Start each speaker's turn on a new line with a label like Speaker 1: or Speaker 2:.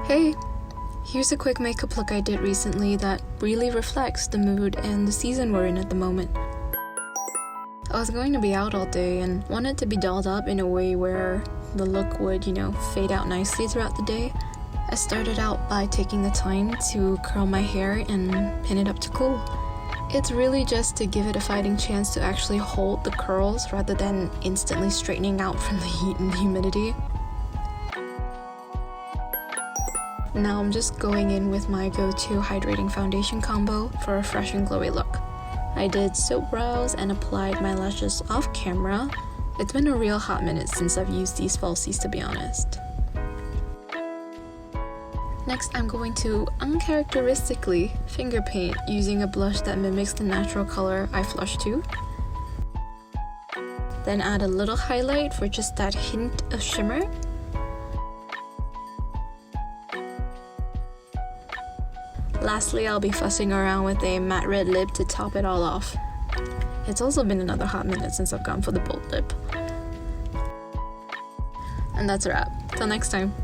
Speaker 1: Hey! Here's a quick makeup look I did recently that really reflects the mood and the season we're in at the moment. I was going to be out all day and wanted to be dolled up in a way where the look would, fade out nicely throughout the day. I started out by taking the time to curl my hair and pin it up to cool. It's really just to give it a fighting chance to actually hold the curls rather than instantly straightening out from the heat and humidity. Now I'm just going in with my go-to hydrating foundation combo for a fresh and glowy look. I did soap brows and applied my lashes off camera. It's been a real hot minute since I've used these falsies, to be honest. Next, I'm going to uncharacteristically finger paint using a blush that mimics the natural color I flush to. Then add a little highlight for just that hint of shimmer. Lastly, I'll be fussing around with a matte red lip to top it all off. It's also been another hot minute since I've gone for the bold lip. And that's a wrap. Till next time.